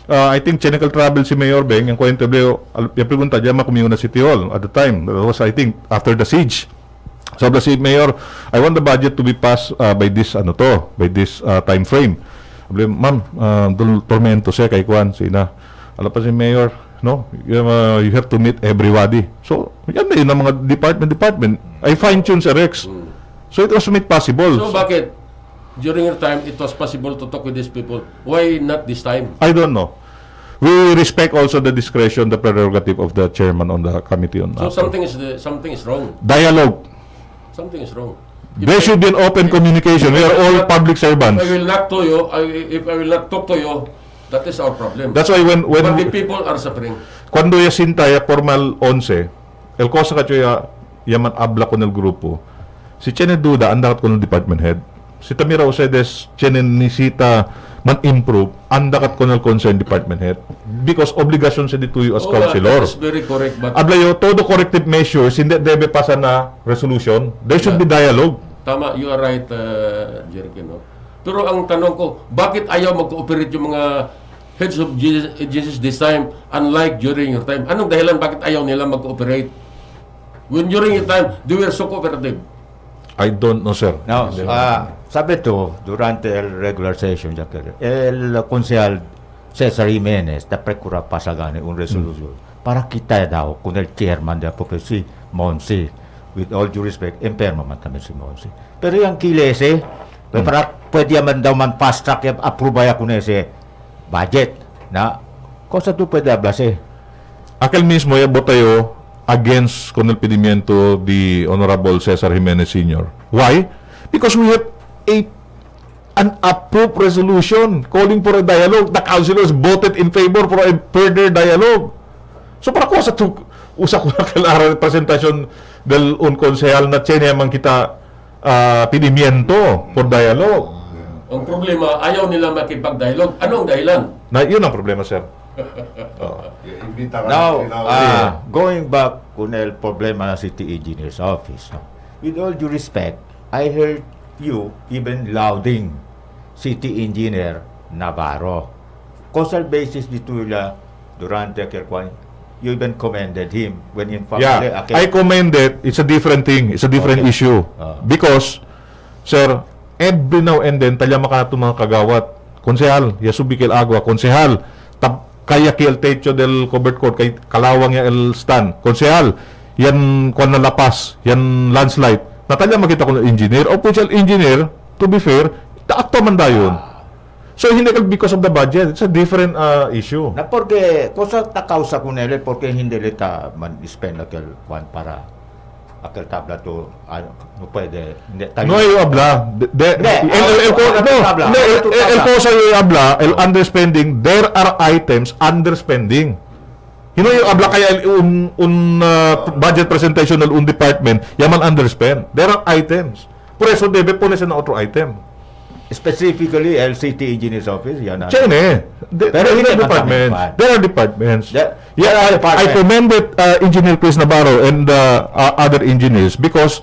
I think, technical travel si Mayor Beng, yung kwento, yung pregunta, diyan makumiyo na City Hall at the time. That was, I think, after the siege. So, si Mayor, I want the budget to be passed by this, by this time frame. Ma'am, tormento siya kay Kwan, sina. Alam pa si Mayor, no? You have to meet everybody. So, yan na yun ang mga department. I fine-tune sa Rex. So, it was made possible. So, bakit during your time, it was possible to talk with these people? Why not this time? I don't know. We respect also the discretion, the prerogative of the chairman on the committee on So, something is wrong. Dialogue. Something is wrong. There should be an open communication. We are all public servants. If I will not to you, if I will not talk to you, that is our problem. That's why when But the people are suffering. Cuando ya sinta ya formal 11, el cosa ka ya yaman habla con el grupo. Si tiene duda, andakat con el department head. Si tamira ustedes tiene necesita man improve, andakat con el concerned department head. Because obligation sa dito you as councilor. That is very correct. But Ablayo, todo corrective measures, hindi debe pasa na resolution. There should be dialogue. Tama, you are right, Jericho. No? Pero ang tanong ko, bakit ayaw mag-cooperate yung mga heads of agencies this time, unlike during your time? Anong dahilan bakit ayaw nila mag-cooperate? When during your time, they were so cooperative. I don't know, sir. Now, sabi to, durante el regular session, el konsehal Cesar Jimenez, na precura pasagane un resolution para kita daw kung el chairman da po si Monsi, with all due respect, empermo man kami si Monsi. Pero yung kilese, Para pwede man daw man fast track yung approve ya kuno si budget na cosa tu pwede ablase. Aquel mismo ya botayo against con el pedimiento the Honorable Cesar Jimenez Sr. Why? Because we have an approved resolution calling for a dialogue. The councilors voted in favor for a further dialogue. So para cosa tu usa ko na kailangan presentasyon del un konsehal na tiene man kita pedimiento for dialogue. Ang problema, ayaw nila makipag-dialogue. Anong dahilan? Na yun ang problema, sir. Now, going back kung el problema ng City Engineer's Office, no? With all due respect, I heard you even lauding City Engineer Navarro. Causal basis dito nila durante Kirkwan, you even commended him when in fact... Yeah, I commended. It's a different thing. It's a different issue. Because, sir, every now and then, talya makato mga kagawat. Konsehal, Yasubikil Agua. Konsehal, kaya ki el techo del covered court, kay kalawang ya el stand. Konsehal, yan kung nalapas, yan landslide. Natalya makita ko ng engineer. Official engineer, to be fair, taakto man dayon. So, hindi because of the budget. It's a different issue. Na porque, cosa ta causa con él, porque hindi lita man spend aquel kwan para aquel tabla to, no puede, no hay habla. El cosa yung habla, el underspending, there are items underspending. You know yung habla kaya budget presentation ng un department, yaman underspend. There are items. Por eso debe ponerse na otro item. Specifically, LCT Engineer's Office, yan na. There are departments. I commended Engineer Chris Navarro and other engineers because,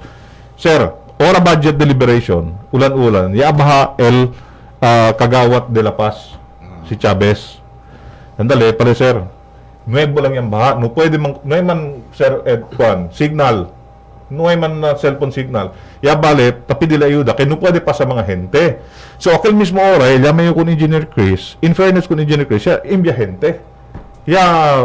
sir, ora budget deliberation, ulan-ulan, yabaha el Kagawat de La Paz, si Chavez. Andale, pare sir, nuevo lang yung baha. No pwede man, sir, signal. No hay man na cellphone signal. Ya bale, tapi dila ayuda. Kaya no pwede pa sa mga gente. So, aquel mismo ora, llame yo con Engineer Chris. In fairness con Engineer Chris, ya imbya gente. Ya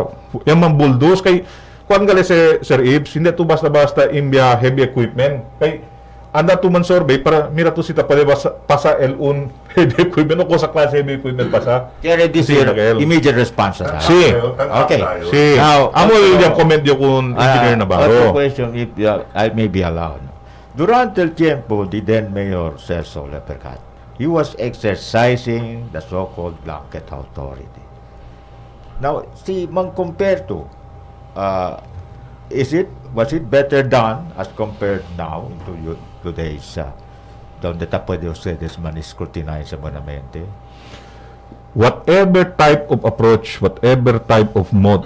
man bulldoze. Kay, kuan gali Sir Ibs, hindi to basta-basta imbya heavy equipment. Kay, anda to man survey para mira to sita pwede pasa el un heavy equipment o sa klase heavy equipment pasa. Kaya this year, immediate response na. Si. Okay. Si. Now, amo yung comment yo con Engineer Navarro. Other question, if I may be allowed. Durante el tiempo di then Mayor Celso Lepercat, he was exercising the so-called blanket authority. Now, si mang compare to, was it better done as compared now into today's donde ta pwede ustedes man-scrutinize bonamente? Whatever type of approach, whatever type of mode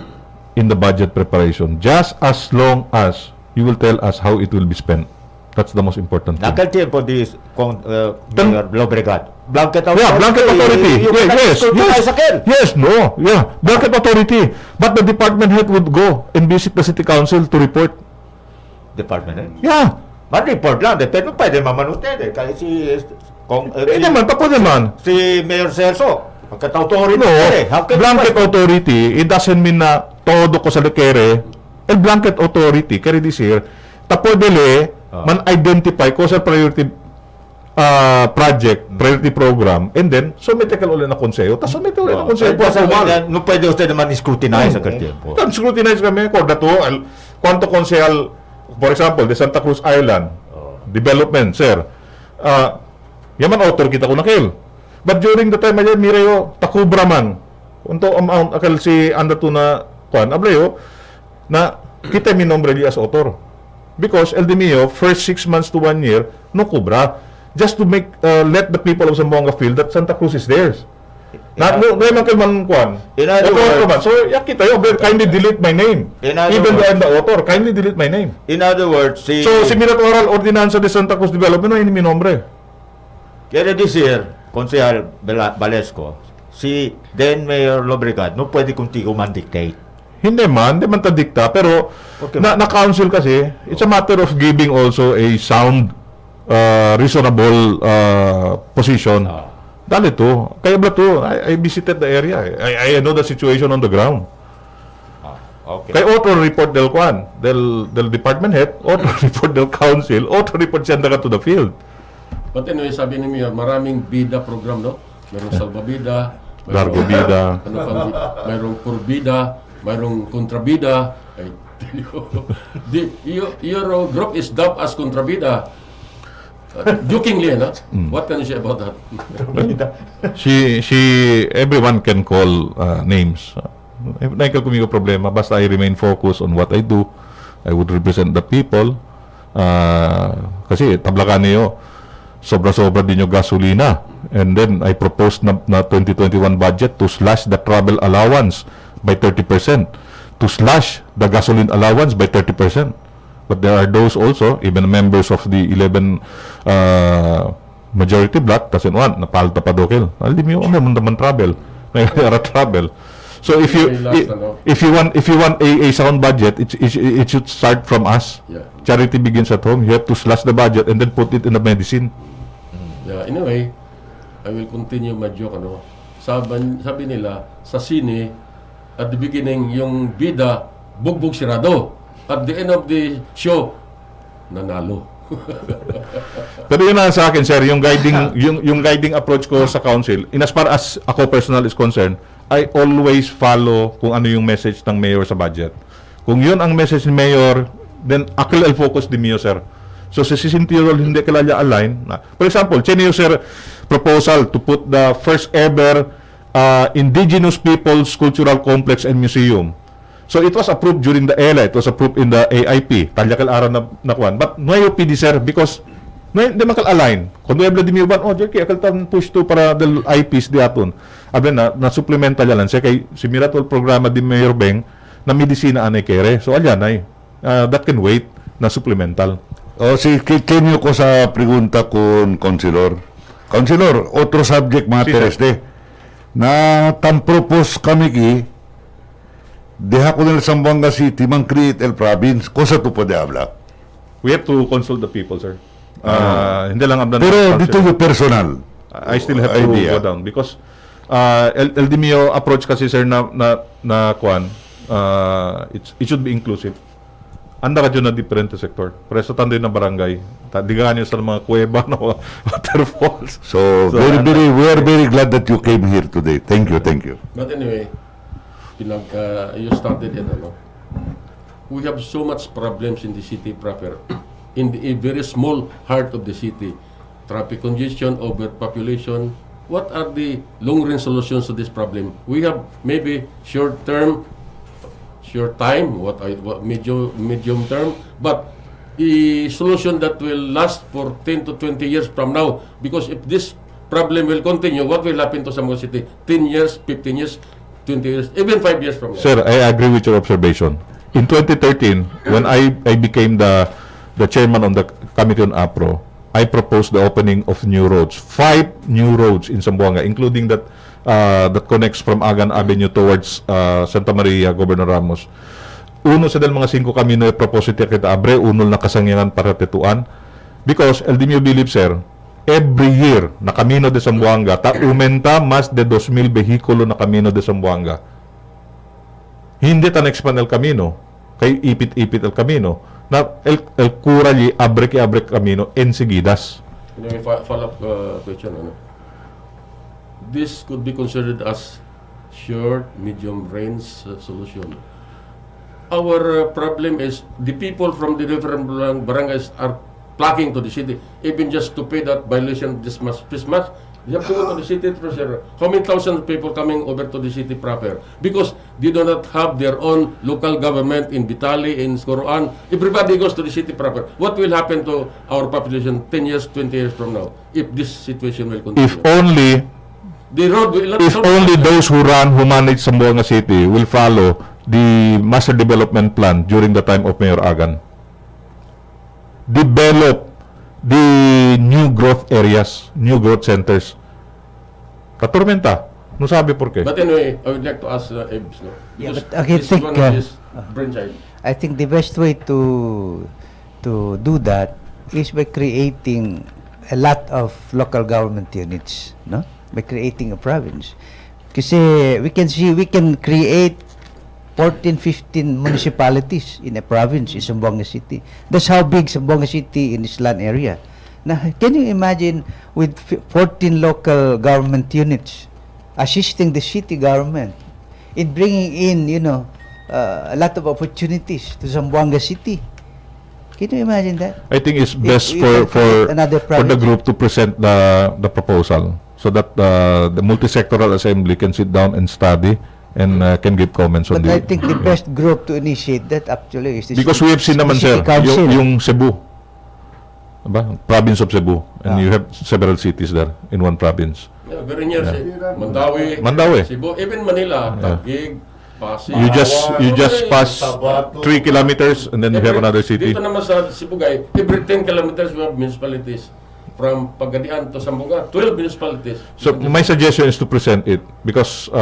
in the budget preparation, just as long as you will tell us how it will be spent. That's the most important thing. Nakal tiempo di Mayor Lobregat. Blanket authority. Yeah, blanket authority. Yes, no. Yeah, blanket authority. But the department head would go and visit the city council to report. Department head? Yeah. Man-report lang. Depende pwede maman usted. Kasi si... naman, tapo naman. Si Mayor Celso. Blanket authority. No, blanket authority, it doesn't mean na todo ko sa lekere. El blanket authority, kaya decir, tapo dele, man identify ko sa priority project, priority program, and then submit ka ulit na konseyo, tapos submit ulit na konseyo. No pwede usted naman scrutinize sa tiempo. Scrutinize kami, kung dato, kwanto konsehal, for example, the Santa Cruz Island development, sir, yaman author kita ko nakil. But during the time ayan, mirayo, takubra man, unto amount akal si andato na, ablayo, na kita minombre di as author. Because El Demio, first 6 months to 1 year, no kubra. Just to make, let the people of Zamboanga feel that Santa Cruz is theirs. No man kayo man kuan. So, kita yo, kindly delete my name. Even though I'm the author, kindly delete my name. In other words, si Miratoral Ordinanza de Santa Cruz Development, no, hindi mi nombre. Kaya this year, Konsehal Balesco, si then Mayor Lobregat, no pwede kuntigo man dictate. Hindi man tadikta, pero na-council kasi, it's a matter of giving also a sound, reasonable position. Dali to. Kaya ba to? I visited the area. I know the situation on the ground. Okay. Kaya auto report del department head, auto report del council, auto report siya to the field. But anyway, sabi ni Mayor, maraming bida program, no? Mayroong salbabida, Largo bida. ano pang, mayroong purbida, mayroong kontrabida. I tell you, your group is dubbed as kontrabida. Jokingly, no? What can you say about that? Everyone can call names. Nakikita ko yung problema, basta I remain focused on what I do. I would represent the people. Kasi tablakan niyo, sobra-sobra din yung gasolina. And then I proposed na 2021 budget to slash the travel allowance by 30%. To slash the gasoline allowance by 30%. But there are those also, even members of the 11 majority block, doesn't want, napalta pa dokil. Alam mo, naman travel. Nagkara travel. So if you want a sound budget, it should start from us. Yeah. Charity begins at home. You have to slash the budget and then put it in the medicine. Yeah, anyway, I will continue my joke, ano. Sabi nila, sa sine, at the beginning, yung bida, bugbog sirado. At the end of the show, nanalo. Pero yun na sa akin, sir, yung guiding approach ko sa council, in as far as ako personal is concerned, I always follow kung ano yung message ng mayor sa budget. Kung yun ang message ni mayor, then ako will focus din niyo, sir. So sa sisintiro hindi kilala align. For example, Chenio, sir, proposal to put the first ever Indigenous Peoples Cultural Complex and Museum. So it was approved during the ELA, it was approved in the AIP, talyakal araw na kwan. But no OPD, sir, because hindi makal-align. Kung doon Vladimir Ban, Jerky, akal tan push to para the IPs di aton. Abe na supplemental yan. Siya kay si Miracle programa di Mayor Beng na medisina anay kere. So alyan ay, that can wait na supplemental. O si Kenyo ko sa pregunta kun Councilor. Councilor, otro subject matter Sí, este. Na tan propose kami ki deja ko nila Zamboanga City man create el province. Cosa tu puede hablar? We have to consult the people, sir. Hindi lang abdan. Pero dito yung personal. I still have to idea. go down because El Dimio approach kasi, sir, na kwan, it should be inclusive. Anda ka dyan na different sector. Preso tandoy na barangay. Digaan nyo sa mga kuweba na waterfalls. So we are very glad that you came here today. Thank you, thank you. But anyway, you started it, ano? We have so much problems in the city proper. In a very small heart of the city. Traffic congestion, overpopulation. What are the long-range solutions to this problem? We have maybe short time, medium term, but a solution that will last for 10 to 20 years from now. Because if this problem will continue, what will happen to Zamboanga City? 10 years, 15 years, 20 years, even 5 years from now. Sir, I agree with your observation. In 2013, when I became the chairman on the committee on APRO, I proposed the opening of new roads, 5 new roads in Zamboanga, including that connects from Agan Avenue towards Santa Maria, Governor Ramos. Uno sa mga 5 kami na proposite kita abre, unol na kasangyangan para tetuan. Because El Dimio believe, sir, every year na Camino de Zamboanga, aumenta mas de 2,000 behikulo na Camino de Zamboanga. Hindi ta na-expand el Camino, kay ipit-ipit el Camino. Na el curali abre Camino enseguidas. Anyway, follow-up question, ano? This could be considered as short, medium range solution. Our problem is the people from the different barangays are flocking to the city, even just to pay that violation this much. You have to go to the city treasurer. How many thousands of people coming over to the city proper? Because they do not have their own local government in Bitali, in Scoroan. Everybody goes to the city proper. What will happen to our population 10 years, 20 years from now if this situation will continue? If only those who manage Zamboanga City will follow the master development plan during the time of Mayor Agan. Develop the new growth areas, new growth centers. Katormenta. No sabi por qué. But anyway, I would like to ask Ebs, no? Yeah, Because but I this think, one of his brainchild. I think the best way to do that is by creating a lot of local government units, no? By creating a province. Kasi we can create 14, 15 municipalities in a province in Zamboanga City. That's how big Zamboanga City in this land area. Now, can you imagine with 14 local government units assisting the city government in bringing in, a lot of opportunities to Zamboanga City? Can you imagine that? I think it's best you for can create another for the province. group to present the proposal so that the multi-sectoral assembly can sit down and study and can give comments on But I think the best group to initiate that actually is the because we have seen naman, City sir, Council. yung Cebu, diba? Province of Cebu, and you have several cities there in one province. Yeah, very near Mandawi. Cebu, even Manila, Taguig, Pasig. You just pass 3 kilometers and then you have another city. Dito naman sa Sibugay, every 10 kilometers we have municipalities. From Pagadian to Zamboanga, 12 municipalities. So my suggestion is to present it because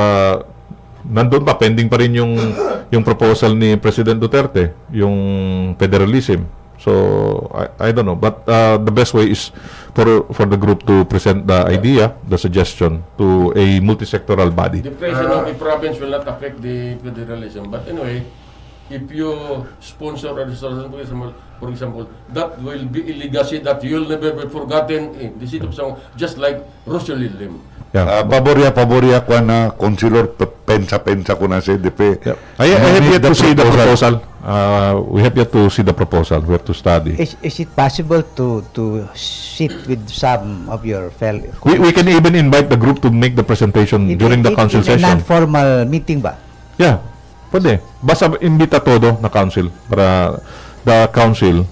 nandun pa, pending pa rin yung proposal ni President Duterte, yung federalism. So I don't know, but the best way is for the group to present the idea, the suggestion to a multi-sectoral body. The creation of the province will not affect the federalism. But anyway, if you sponsor a restoration, for example, that will be a legacy that you will never be forgotten in the city of Zamboanga, just like Rosalie Lim. Yeah. Paborya ko na consular pensa ko na sa DP. Yeah. I have yet to see the proposal. We have yet to see the proposal. We have to study. Is it possible to sit with some of your fellow? We can even invite the group to make the presentation during the council in a session. non-formal meeting ba? Yeah, pwede. Basta imbita todo na council para the council,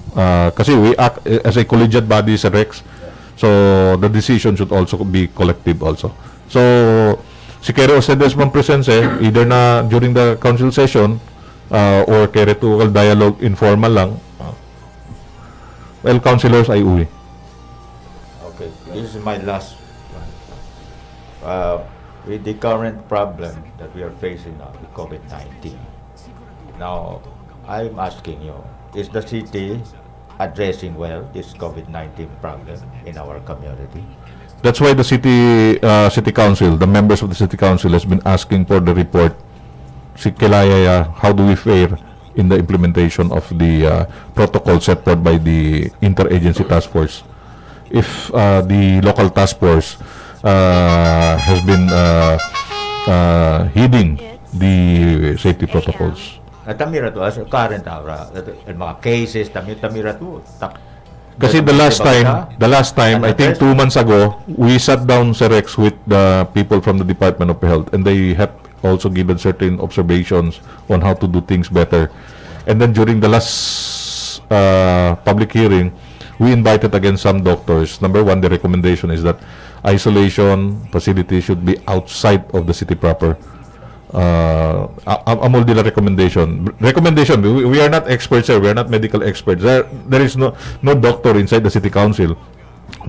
kasi we act as a collegiate body sa Rex, so the decision should also be collective also. So, si Kere Ocedes mong presence either na during the council session or Kere Tukal dialogue informal lang, well, councilors ay uwi. Okay, this is my last one. With the current problem that we are facing now, with COVID-19, now I'm asking you, is the city addressing well this COVID-19 problem in our community? That's why the city council, the members of the city council has been asking for the report. Si Kilaya, how do we fare in the implementation of the protocol set forth by the interagency task force? If the local task force has been heeding the safety protocols. Tamira to as current mga cases tamira to. Kasi the last time, I think 2 months ago, we sat down sa Rex with the people from the Department of Health, and they have also given certain observations on how to do things better. And then during the last public hearing, we invited again some doctors. Number one, the recommendation is that isolation facility should be outside of the city proper. Amol dila recommendation. We are not experts here. We are not medical experts. There is no doctor inside the city council,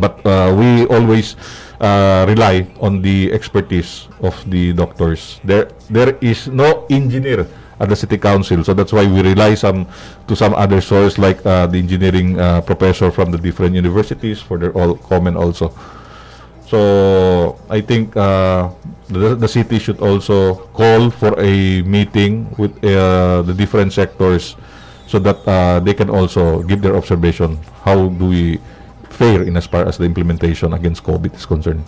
but we always rely on the expertise of the doctors. There is no engineer at the city council, so that's why we rely to some other source like the engineering professor from the different universities for their comment also. So I think the city should also call for a meeting with the different sectors so that they can also give their observation. How do we fare in as far as the implementation against COVID is concerned?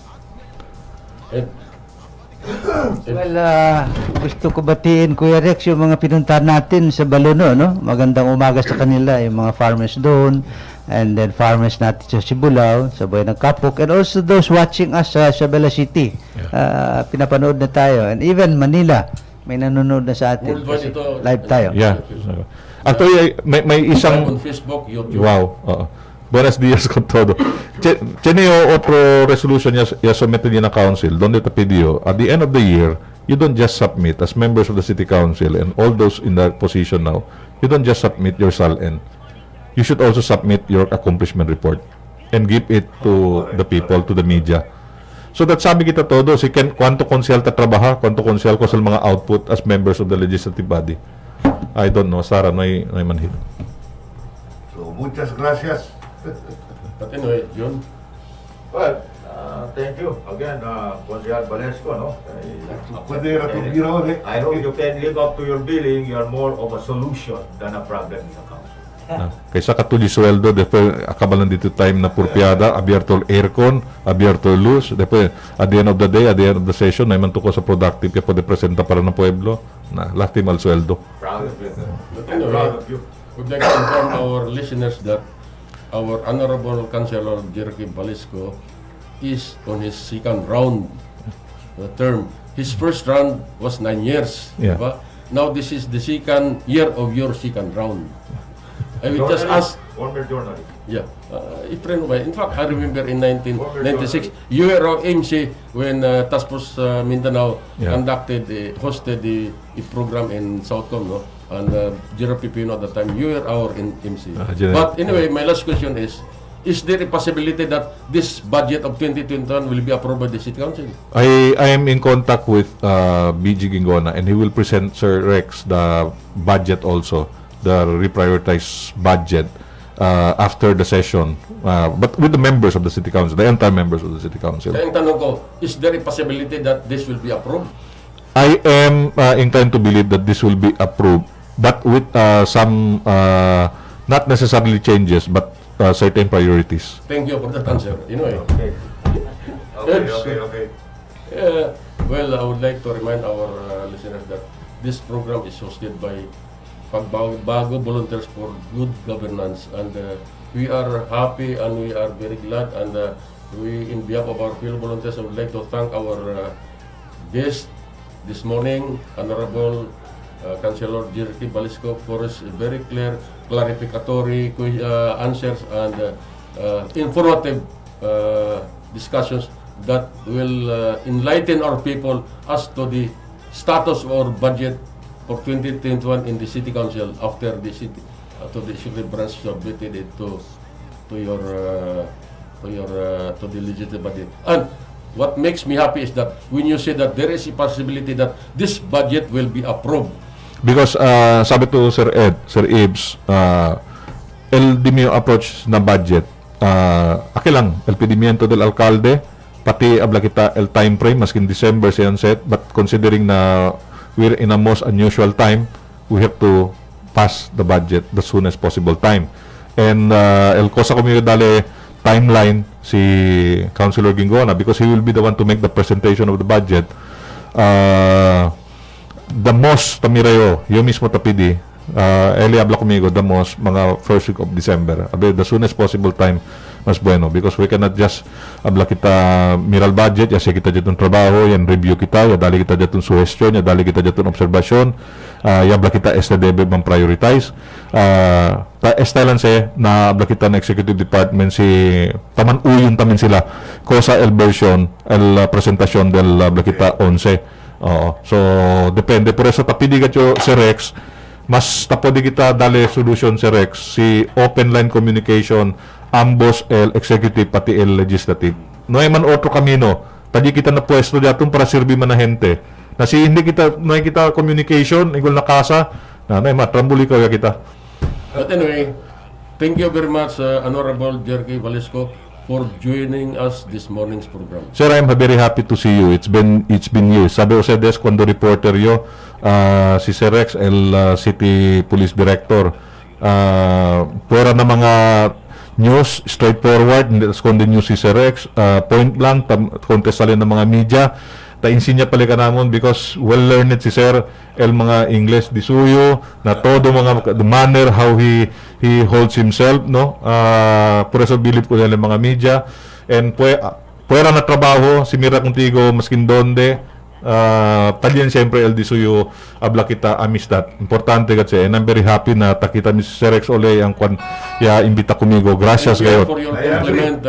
Well, gusto ko batiin, Kuya Rex, yung mga pinuntahan natin sa Balono, no? Magandang umaga sa kanila, yung mga farmers doon, and then farmers natin sa Sibulao, sa Buhay ng Kapuk, and also those watching us sa Bella City. Pinapanood na tayo, and even Manila, may nanonood na sa atin. Live tayo. Yeah. Actually, may isang... On Facebook, YouTube. Wow. Buenos días con todo. Tiene otro resolution ya somete niya na council donde te pidió at the end of the year you don't just submit as members of the city council and all those in that position now, you don't just submit your SALN. You should also submit your accomplishment report and give it to the people, to the media. So that sabi kita todo si cuánto konsyal ta trabaja, cuánto konsyal ko sa mga output as members of the legislative body. I don't know, Sara, no hay manhid. So muchas gracias. But anyway, John. Well, thank you again, Consial Valesco, no? I hope you can live up to your billing. You are more of a solution than a problem in the council. Kaysa katuli sweldo, después akabalan dito time na purpiada, abierto aircon, abierto luz, después at the end of the day, at the end of the session, na man to ko sa productive kaya pwede presenta para ng pueblo, na lastimal sweldo. But anyway, we'd like to inform our listeners that our Honorable Councilor Jerky Balisco is on his second round term. His first round was 9 years. Yeah. Diba? Now this is the second year of your second round. I will just ask. Former journalist. Yeah, a friend of mine. In fact, I remember in 1996, you were our MC when Task Force Mindanao hosted a program in Southcom, no? And Jero Pipino at the time, you were our MC. But anyway, my last question is there a possibility that this budget of 2021 will be approved by the City Council? I am in contact with BG Gingona, and he will present Sir Rex the budget also, the reprioritized budget after the session, but with the members of the City Council, the entire members of the City Council. Kaya ang tanong ko, is there a possibility that this will be approved? I am inclined to believe that this will be approved, but with some not necessarily changes, but certain priorities. Thank you for that answer. Anyway. Okay. Well, I would like to remind our listeners that this program is hosted by Pagbabago Volunteers for Good Governance, and we are happy and we are very glad, and we, in behalf of our fellow volunteers, I would like to thank our guest this morning, Honorable Councilor Jerky Balisco, for his very clear, clarificatory answers and informative discussions that will enlighten our people as to the status or budget for 2021 in the City Council after the city to the executive branch submitted it to the legislative body. And what makes me happy is that when you say that there is a possibility that this budget will be approved. Because sabi to Sir Ibs, LDMio approach na budget, aki lang, el pedimiento del alcalde, pati abla kita el time frame, maskin December siyan set, but considering na we're in a most unusual time, we have to pass the budget the soonest possible time. And el cosa como dale timeline si Councilor Gingona, because he will be the one to make the presentation of the budget. The most tamirayo, yung mismo tapidi, Eli habla conmigo, the most, mga first week of December. The soonest possible time, mas bueno. Because we cannot just habla kita miral budget, yasi kita jatun trabaho, yan review kita, ya dali kita jatun suggestion, ya dali kita jatun observation, ya habla kita STDB mang prioritize. Estelan se, na habla kita na executive department si taman uyon tamin sila, cosa el version, el presentasyon del habla kita 11. So depende, por eso tapidi gacho si Rex, mas tapodi kita dali solution si Rex, si open line communication ambos el executive pati el legislative. No ay man otro kamino, tadi kita na pwesto diaton para sirbi man na gente. Na si hindi kita no ay kita communication igol na kasa, na ay matrambuli ka kita. But anyway, thank you very much Honorable Jerky Balisco for joining us this morning's program. Sir, I'm very happy to see you. It's been years. Sabi ustedes cuando reporter yo, si Sir Rex, el City Police Director, pura na mga news, straightforward, hindi kundi news si Sir Rex, point blank, kontestalin ng mga media, ta-insinya pala ka namon because well-learned si Sir, el mga English di suyo, na todo mga, the manner how he holds himself, no? Por eso believe ko nila mga media, and puwera na trabaho, si Mira Contigo, maskin donde, talian siyempre el di suyo, abla kita amistad. Importante kasi, and I'm very happy na takita mi si Sir Rex Ole, ang kwan, ya imbita kumigo. Gracias kayo. For your compliment,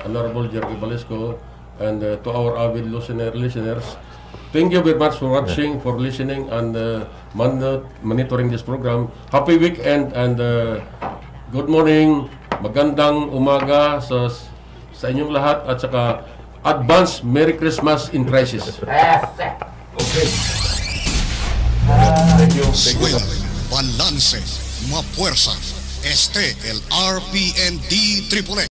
Honorable Jerky Balisco, and to our avid listeners, thank you very much for watching, for listening, and monitoring this program. Happy weekend and good morning, magandang umaga sa inyong lahat, at saka advance Merry Christmas in crisis. Swing, balance, mapuerza. Este el RPND Triple